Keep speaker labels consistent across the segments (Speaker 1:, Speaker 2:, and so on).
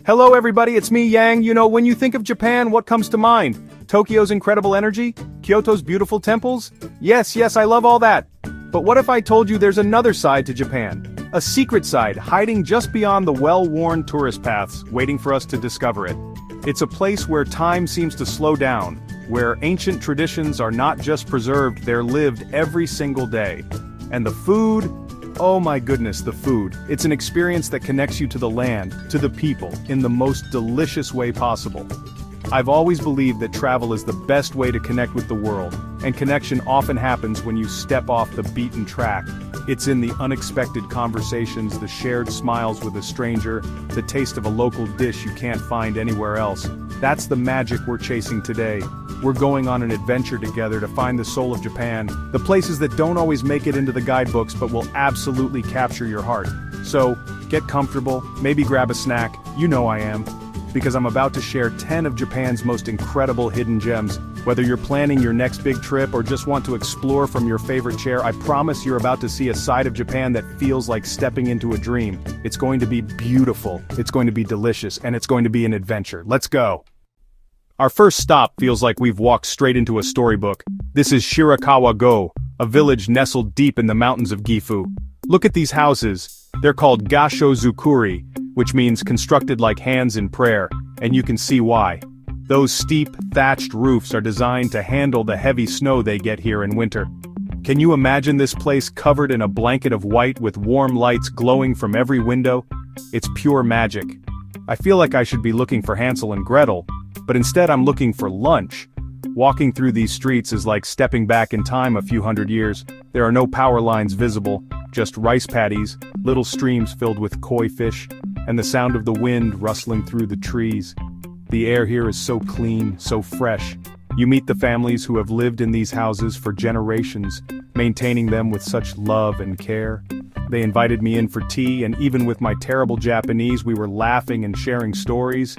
Speaker 1: Hello everybody, it's me Yang. When you think of Japan, what comes to mind? Tokyo's incredible energy? Kyoto's beautiful temples? Yes, I love all that. But what if I told you there's another side to Japan? A secret side, hiding just beyond the well-worn tourist paths, waiting for us to discover it. It's a place where time seems to slow down, where ancient traditions are not just preserved, they're lived every single day. And the food? Oh my goodness, the food. It's an experience that connects you to the land, to the people, in the most delicious way possible. I've always believed that travel is the best way to connect with the world, and connection often happens when you step off the beaten track. It's in the unexpected conversations, the shared smiles with a stranger, the taste of a local dish you can't find anywhere else. That's the magic we're chasing today. We're going on an adventure together to find the soul of Japan, the places that don't always make it into the guidebooks but will absolutely capture your heart. So, get comfortable, maybe grab a snack, you know I am, because I'm about to share 10 of Japan's most incredible hidden gems. Whether you're planning your next big trip or just want to explore from your favorite chair, I promise you're about to see a side of Japan that feels like stepping into a dream. It's going to be beautiful, it's going to be delicious, and it's going to be an adventure. Let's go! Our first stop feels like we've walked straight into a storybook. This is Shirakawa-go, a village nestled deep in the mountains of Gifu. Look at these houses. They're called Gasho-zukuri, which means constructed like hands in prayer, and you can see why. Those steep, thatched roofs are designed to handle the heavy snow they get here in winter. Can you imagine this place covered in a blanket of white with warm lights glowing from every window? It's pure magic. I feel like I should be looking for Hansel and Gretel, but instead I'm looking for lunch. Walking through these streets is like stepping back in time a few hundred years. There are no power lines visible, just rice paddies, little streams filled with koi fish, and the sound of the wind rustling through the trees. The air here is so clean, so fresh. You meet the families who have lived in these houses for generations, maintaining them with such love and care. They invited me in for tea, and even with my terrible Japanese, we were laughing and sharing stories.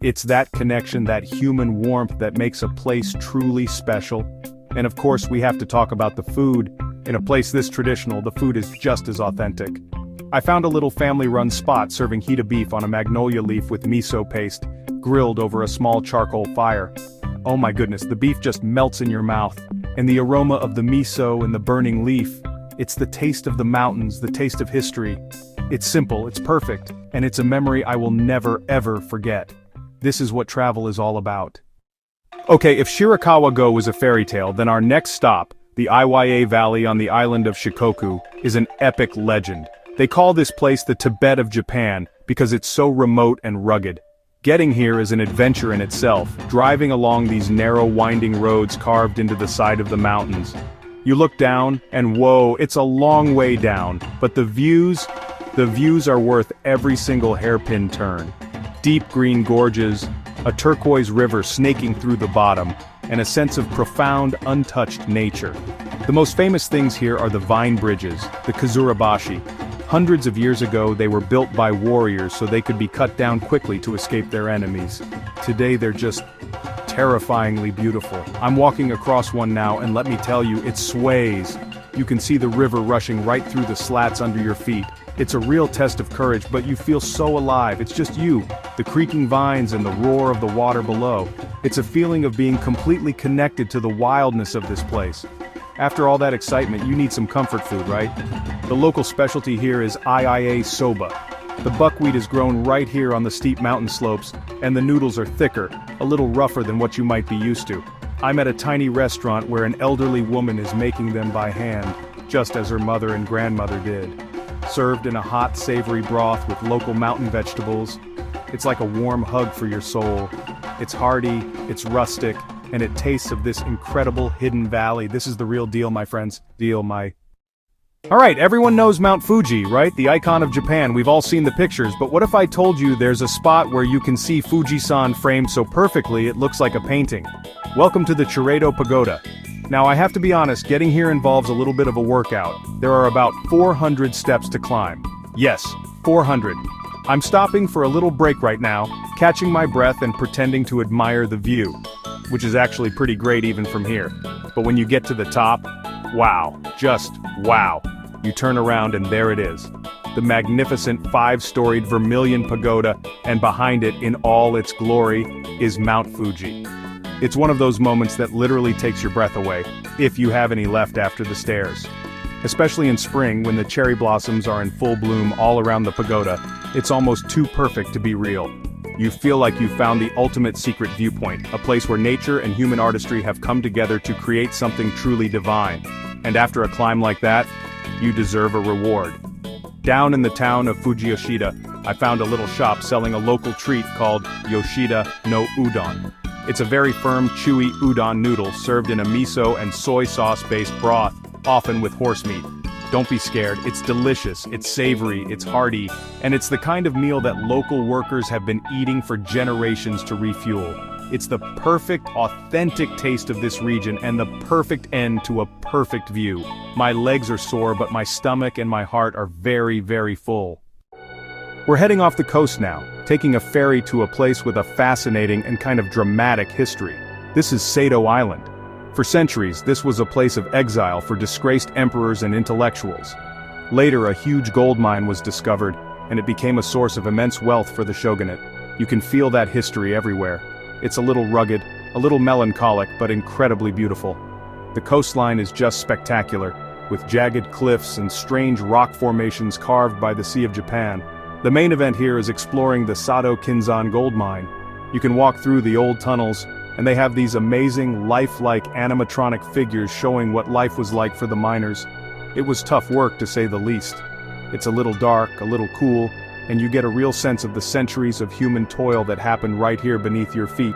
Speaker 1: It's that connection, that human warmth that makes a place truly special. And of course, we have to talk about the food. In a place this traditional, the food is just as authentic. I found a little family-run spot serving hita beef on a magnolia leaf with miso paste, grilled over a small charcoal fire. Oh my goodness, the beef just melts in your mouth, and the aroma of the miso and the burning leaf. It's the taste of the mountains, the taste of history. It's simple, it's perfect, and it's a memory I will never ever forget. This is what travel is all about. Okay, if Shirakawa-go was a fairy tale, then our next stop, the Iwaiye Valley on the island of Shikoku, is an epic legend. They call this place the Tibet of Japan because it's so remote and rugged. Getting here is an adventure in itself, driving along these narrow winding roads carved into the side of the mountains. You look down, and whoa, it's a long way down, but the views are worth every single hairpin turn. Deep green gorges, a turquoise river snaking through the bottom, and a sense of profound, untouched nature. The most famous things here are the vine bridges, the kazurabashi. Hundreds of years ago, they were built by warriors so they could be cut down quickly to escape their enemies. Today they're just terrifyingly beautiful. I'm walking across one now, and let me tell you, it sways. You can see the river rushing right through the slats under your feet. It's a real test of courage, but you feel so alive. It's just you, the creaking vines and the roar of the water below. It's a feeling of being completely connected to the wildness of this place. After all that excitement, you need some comfort food, right? The local specialty here is IIA soba. The buckwheat is grown right here on the steep mountain slopes, and the noodles are thicker, a little rougher than what you might be used to. I'm at a tiny restaurant where an elderly woman is making them by hand, just as her mother and grandmother did. Served in a hot, savory broth with local mountain vegetables. It's like a warm hug for your soul. It's hearty, it's rustic, and it tastes of this incredible hidden valley. This is the real deal, my friends. Alright, everyone knows Mount Fuji, right? The icon of Japan. We've all seen the pictures, but what if I told you there's a spot where you can see Fuji-san framed so perfectly it looks like a painting? Welcome to the Chiredo Pagoda. Now I have to be honest, getting here involves a little bit of a workout. There are about 400 steps to climb. Yes, 400. I'm stopping for a little break right now, catching my breath and pretending to admire the view, which is actually pretty great even from here. But when you get to the top, wow, just wow. You turn around and there it is. the magnificent 5-storied Vermilion Pagoda, and behind it, in all its glory, is Mount Fuji. It's one of those moments that literally takes your breath away, if you have any left after the stairs. Especially in spring when the cherry blossoms are in full bloom all around the pagoda, it's almost too perfect to be real. You feel like you've found the ultimate secret viewpoint, a place where nature and human artistry have come together to create something truly divine. And after a climb like that, you deserve a reward. Down in the town of Fujiyoshida, I found a little shop selling a local treat called Yoshida no Udon. It's a very firm, chewy udon noodle served in a miso and soy sauce-based broth, often with horse meat. Don't be scared, it's delicious, it's savory, it's hearty, and it's the kind of meal that local workers have been eating for generations to refuel. It's the perfect, authentic taste of this region and the perfect end to a perfect view. My legs are sore, but my stomach and my heart are very, very full. We're heading off the coast now, taking a ferry to a place with a fascinating and kind of dramatic history. This is Sado Island. For centuries, this was a place of exile for disgraced emperors and intellectuals. Later, a huge gold mine was discovered, and it became a source of immense wealth for the shogunate. You can feel that history everywhere. It's a little rugged, a little melancholic, but incredibly beautiful. The coastline is just spectacular, with jagged cliffs and strange rock formations carved by the Sea of Japan. The main event here is exploring the Sado Kinzan gold mine. You can walk through the old tunnels, and they have these amazing, lifelike animatronic figures showing what life was like for the miners. It was tough work, to say the least. It's a little dark, a little cool, and you get a real sense of the centuries of human toil that happened right here beneath your feet.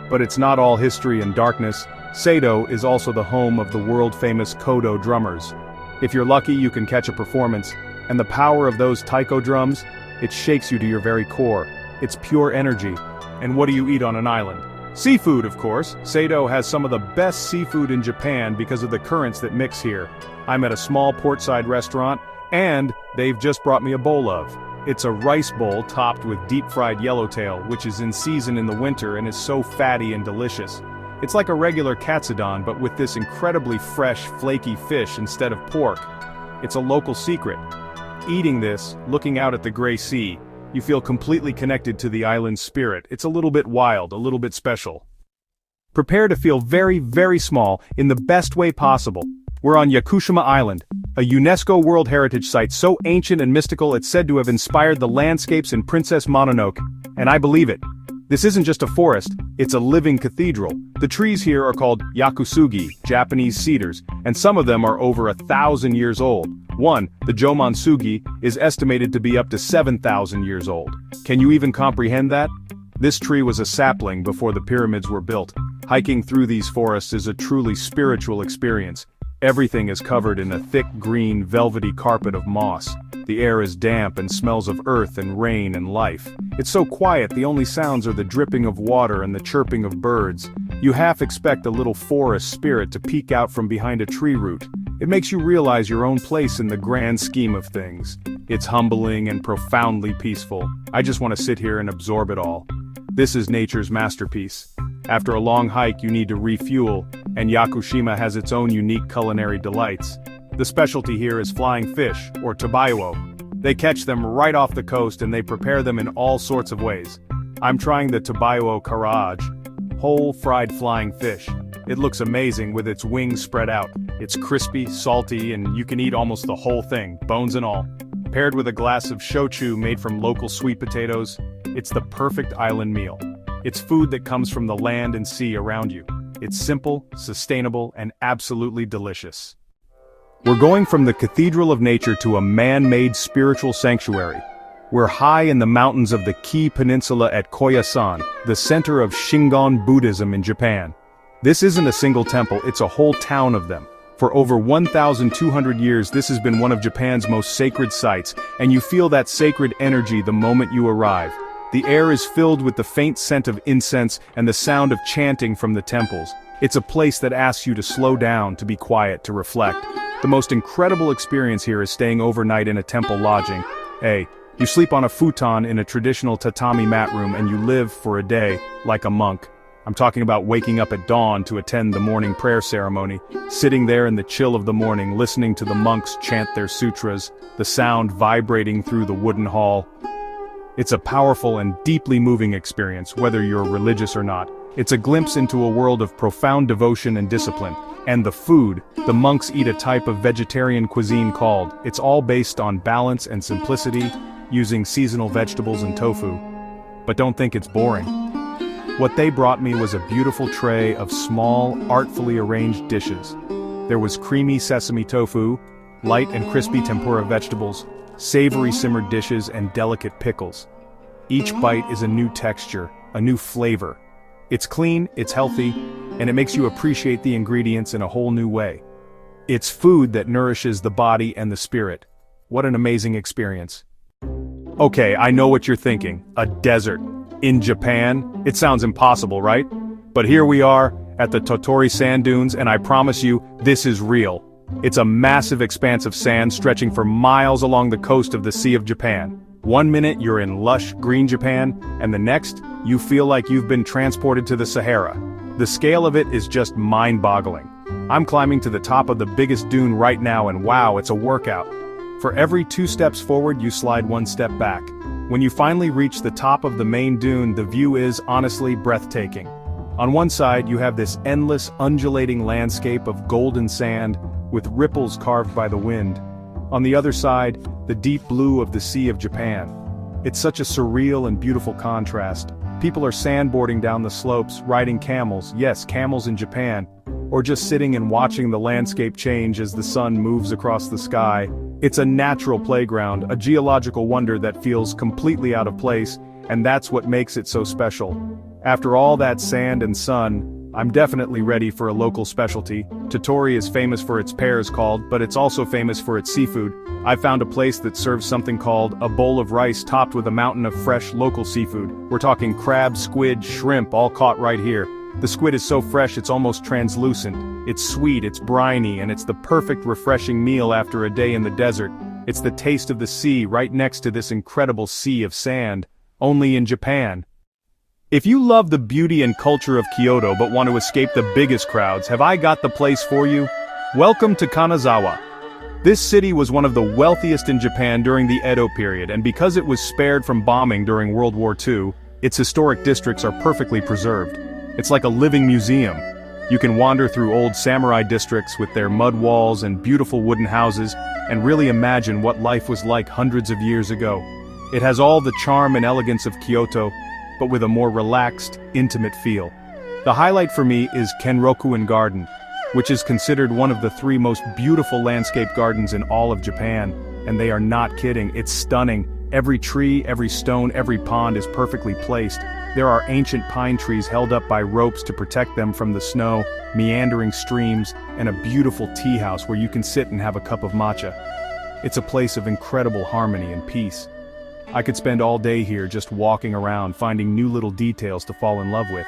Speaker 1: But it's not all history and darkness. Sado is also the home of the world-famous Kodo drummers. If you're lucky, you can catch a performance, and the power of those taiko drums, it shakes you to your very core. It's pure energy. And what do you eat on an island? Seafood, of course. Sado has some of the best seafood in Japan because of the currents that mix here. I'm at a small portside restaurant, and they've just brought me a bowl of. It's a rice bowl topped with deep-fried yellowtail, which is in season in the winter and is so fatty and delicious. It's like a regular katsudon, but with this incredibly fresh, flaky fish instead of pork. It's a local secret. Eating this, looking out at the gray sea, you feel completely connected to the island's spirit. It's a little bit wild, a little bit special. Prepare to feel very, very small in the best way possible. We're on Yakushima Island, a UNESCO World Heritage Site so ancient and mystical it's said to have inspired the landscapes in Princess Mononoke, and I believe it. This isn't just a forest, it's a living cathedral. The trees here are called yakusugi, Japanese cedars, and some of them are over 1,000 years old. One, the Jomonsugi, is estimated to be up to 7,000 years old. Can you even comprehend that? This tree was a sapling before the pyramids were built. Hiking through these forests is a truly spiritual experience. Everything is covered in a thick green, velvety carpet of moss. The air is damp and smells of earth and rain and life. It's so quiet the only sounds are the dripping of water and the chirping of birds. You half expect a little forest spirit to peek out from behind a tree root. It makes you realize your own place in the grand scheme of things. It's humbling and profoundly peaceful. I just want to sit here and absorb it all. This is nature's masterpiece. After a long hike you need to refuel, and Yakushima has its own unique culinary delights. The specialty here is flying fish, or tabayo. They catch them right off the coast and they prepare them in all sorts of ways. I'm trying the tabayo karaage, whole fried flying fish. It looks amazing with its wings spread out. It's crispy, salty, and you can eat almost the whole thing, bones and all. Paired with a glass of shochu made from local sweet potatoes, it's the perfect island meal. It's food that comes from the land and sea around you. It's simple, sustainable, and absolutely delicious. We're going from the Cathedral of Nature to a man-made spiritual sanctuary. We're high in the mountains of the Ki Peninsula at Koyasan, the center of Shingon Buddhism in Japan. This isn't a single temple, it's a whole town of them. For over 1,200 years this has been one of Japan's most sacred sites, and you feel that sacred energy the moment you arrive. The air is filled with the faint scent of incense and the sound of chanting from the temples. It's a place that asks you to slow down, to be quiet, to reflect. The most incredible experience here is staying overnight in a temple lodging. You sleep on a futon in a traditional tatami mat room and you live for a day like a monk. I'm talking about waking up at dawn to attend the morning prayer ceremony, sitting there in the chill of the morning listening to the monks chant their sutras, the sound vibrating through the wooden hall. It's a powerful and deeply moving experience, whether you're religious or not. It's a glimpse into a world of profound devotion and discipline. And the food, the monks eat a type of vegetarian cuisine called, it's all based on balance and simplicity, using seasonal vegetables and tofu. But don't think it's boring. What they brought me was a beautiful tray of small, artfully arranged dishes. There was creamy sesame tofu, light and crispy tempura vegetables, savory simmered dishes, and delicate pickles. Each bite is a new texture, a new flavor. It's clean, it's healthy, and it makes you appreciate the ingredients in a whole new way. It's food that nourishes the body and the spirit. What an amazing experience. Okay, I know what you're thinking. A desert. In Japan? It sounds impossible, right? But here we are, at the Tottori sand dunes, and I promise you, this is real. It's a massive expanse of sand stretching for miles along the coast of the Sea of Japan. One minute you're in lush, green Japan, and the next, you feel like you've been transported to the Sahara. The scale of it is just mind-boggling. I'm climbing to the top of the biggest dune right now, and wow, it's a workout. For every 2 steps forward, you slide 1 step back. When you finally reach the top of the main dune, the view is, honestly, breathtaking. On one side, you have this endless, undulating landscape of golden sand, with ripples carved by the wind. On the other side, the deep blue of the Sea of Japan. It's such a surreal and beautiful contrast. People are sandboarding down the slopes, riding camels, yes, camels in Japan, or just sitting and watching the landscape change as the sun moves across the sky. It's a natural playground, a geological wonder that feels completely out of place, and that's what makes it so special. After all that sand and sun, I'm definitely ready for a local specialty. Tottori is famous for its pears called, but it's also famous for its seafood. I found a place that serves something called a bowl of rice topped with a mountain of fresh local seafood. We're talking crab, squid, shrimp, all caught right here. The squid is so fresh it's almost translucent. It's sweet, it's briny, and it's the perfect refreshing meal after a day in the desert. It's the taste of the sea right next to this incredible sea of sand. Only in Japan. If you love the beauty and culture of Kyoto but want to escape the biggest crowds, have I got the place for you? Welcome to Kanazawa. This city was one of the wealthiest in Japan during the Edo period, and because it was spared from bombing during World War II, its historic districts are perfectly preserved. It's like a living museum. You can wander through old samurai districts with their mud walls and beautiful wooden houses, and really imagine what life was like hundreds of years ago. It has all the charm and elegance of Kyoto, but with a more relaxed, intimate feel. The highlight for me is Kenrokuen Garden, which is considered one of the 3 most beautiful landscape gardens in all of Japan, and they are not kidding, it's stunning. Every tree, every stone, every pond is perfectly placed. There are ancient pine trees held up by ropes to protect them from the snow, meandering streams, and a beautiful tea house where you can sit and have a cup of matcha. It's a place of incredible harmony and peace. I could spend all day here just walking around, finding new little details to fall in love with.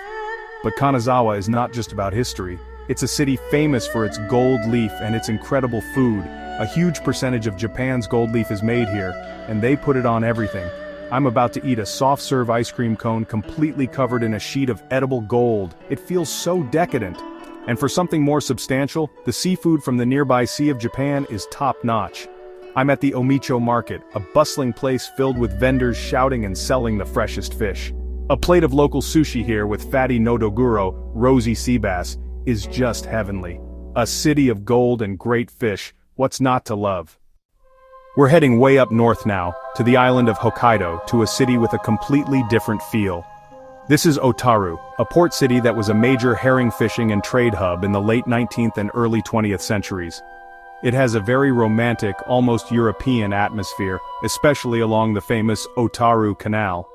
Speaker 1: But Kanazawa is not just about history. It's a city famous for its gold leaf and its incredible food. A huge percentage of Japan's gold leaf is made here, and they put it on everything. I'm about to eat a soft-serve ice cream cone completely covered in a sheet of edible gold. It feels so decadent. And for something more substantial, the seafood from the nearby Sea of Japan is top-notch. I'm at the Omicho Market, a bustling place filled with vendors shouting and selling the freshest fish. A plate of local sushi here with fatty nodoguro, rosy sea bass, is just heavenly. A city of gold and great fish, what's not to love? We're heading way up north now, to the island of Hokkaido, to a city with a completely different feel. This is Otaru, a port city that was a major herring fishing and trade hub in the late 19th and early 20th centuries. It has a very romantic, almost European atmosphere, especially along the famous Otaru Canal.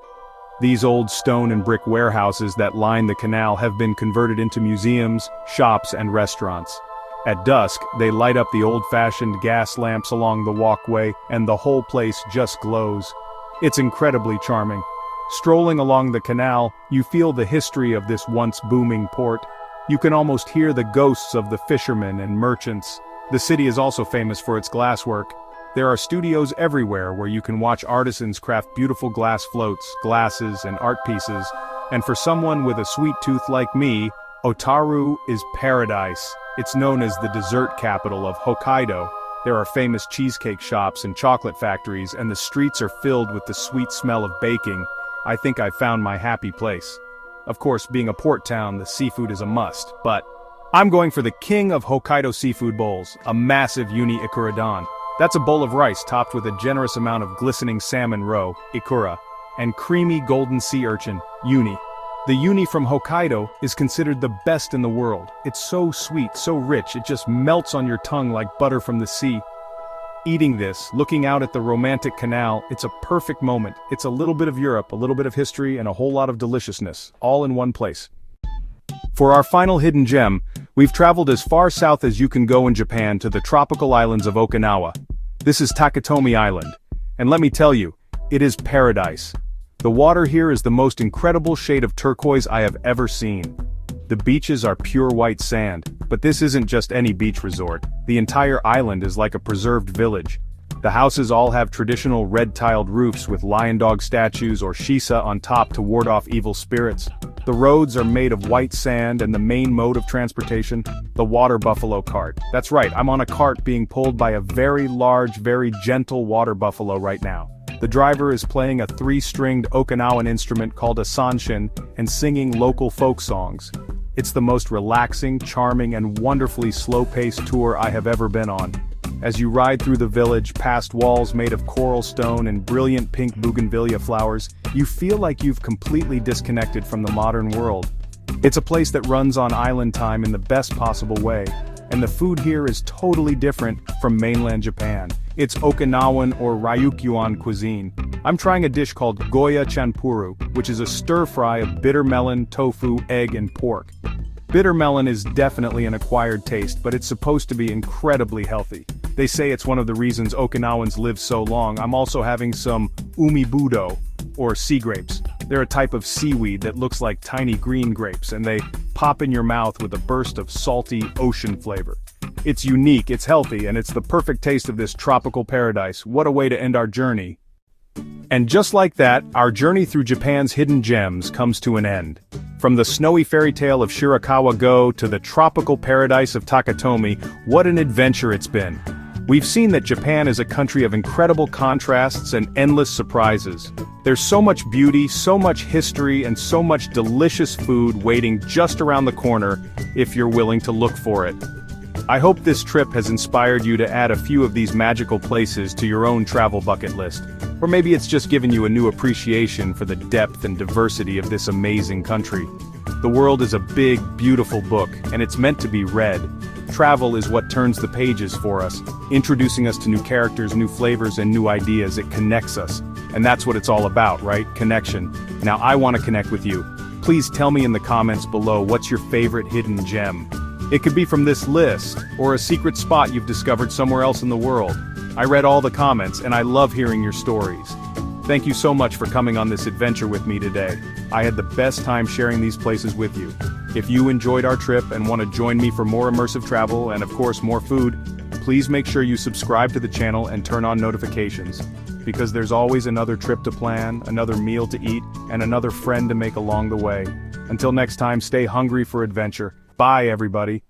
Speaker 1: These old stone and brick warehouses that line the canal have been converted into museums, shops, and restaurants. At dusk, they light up the old-fashioned gas lamps along the walkway, and the whole place just glows. It's incredibly charming. Strolling along the canal, you feel the history of this once booming port. You can almost hear the ghosts of the fishermen and merchants. The city is also famous for its glasswork. There are studios everywhere where you can watch artisans craft beautiful glass floats, glasses, and art pieces. And for someone with a sweet tooth like me, Otaru is paradise. It's known as the dessert capital of Hokkaido. There are famous cheesecake shops and chocolate factories, and the streets are filled with the sweet smell of baking. I think I found my happy place. Of course, being a port town, the seafood is a must, but I'm going for the king of Hokkaido seafood bowls, a massive uni ikuradon. That's a bowl of rice topped with a generous amount of glistening salmon roe, ikura, and creamy golden sea urchin, uni. The uni from Hokkaido is considered the best in the world. It's so sweet, so rich, it just melts on your tongue like butter from the sea. Eating this, looking out at the romantic canal, it's a perfect moment. It's a little bit of Europe, a little bit of history, and a whole lot of deliciousness, all in one place. For our final hidden gem, we've traveled as far south as you can go in Japan to the tropical islands of Okinawa. This is Takatomi Island. And let me tell you, it is paradise. The water here is the most incredible shade of turquoise I have ever seen. The beaches are pure white sand, but this isn't just any beach resort. The entire island is like a preserved village. The houses all have traditional red-tiled roofs with lion dog statues or shisa on top to ward off evil spirits. The roads are made of white sand, and the main mode of transportation, the water buffalo cart. That's right, I'm on a cart being pulled by a very large, very gentle water buffalo right now. The driver is playing a 3-stringed Okinawan instrument called a sanshin and singing local folk songs. It's the most relaxing, charming, and wonderfully slow-paced tour I have ever been on. As you ride through the village, past walls made of coral stone and brilliant pink bougainvillea flowers, you feel like you've completely disconnected from the modern world. It's a place that runs on island time in the best possible way, and the food here is totally different from mainland Japan. It's Okinawan or Ryukyuan cuisine. I'm trying a dish called Goya Chanpuru, which is a stir-fry of bitter melon, tofu, egg, and pork. Bitter melon is definitely an acquired taste, but it's supposed to be incredibly healthy. They say it's one of the reasons Okinawans live so long. I'm also having some umibudo, or sea grapes. They're a type of seaweed that looks like tiny green grapes, and they pop in your mouth with a burst of salty ocean flavor. It's unique, it's healthy, and it's the perfect taste of this tropical paradise. What a way to end our journey. And just like that, our journey through Japan's hidden gems comes to an end. From the snowy fairy tale of Shirakawa-go to the tropical paradise of Takatomi, what an adventure it's been. We've seen that Japan is a country of incredible contrasts and endless surprises. There's so much beauty, so much history, and so much delicious food waiting just around the corner if you're willing to look for it. I hope this trip has inspired you to add a few of these magical places to your own travel bucket list. Or maybe it's just given you a new appreciation for the depth and diversity of this amazing country. The world is a big, beautiful book, and it's meant to be read. Travel is what turns the pages for us, introducing us to new characters, new flavors, and new ideas. It connects us. And that's what it's all about, right? Connection. Now I want to connect with you. Please tell me in the comments below what's your favorite hidden gem. It could be from this list, or a secret spot you've discovered somewhere else in the world. I read all the comments, and I love hearing your stories. Thank you so much for coming on this adventure with me today. I had the best time sharing these places with you. If you enjoyed our trip and want to join me for more immersive travel and of course more food, please make sure you subscribe to the channel and turn on notifications. Because there's always another trip to plan, another meal to eat, and another friend to make along the way. Until next time, stay hungry for adventure. Bye, everybody.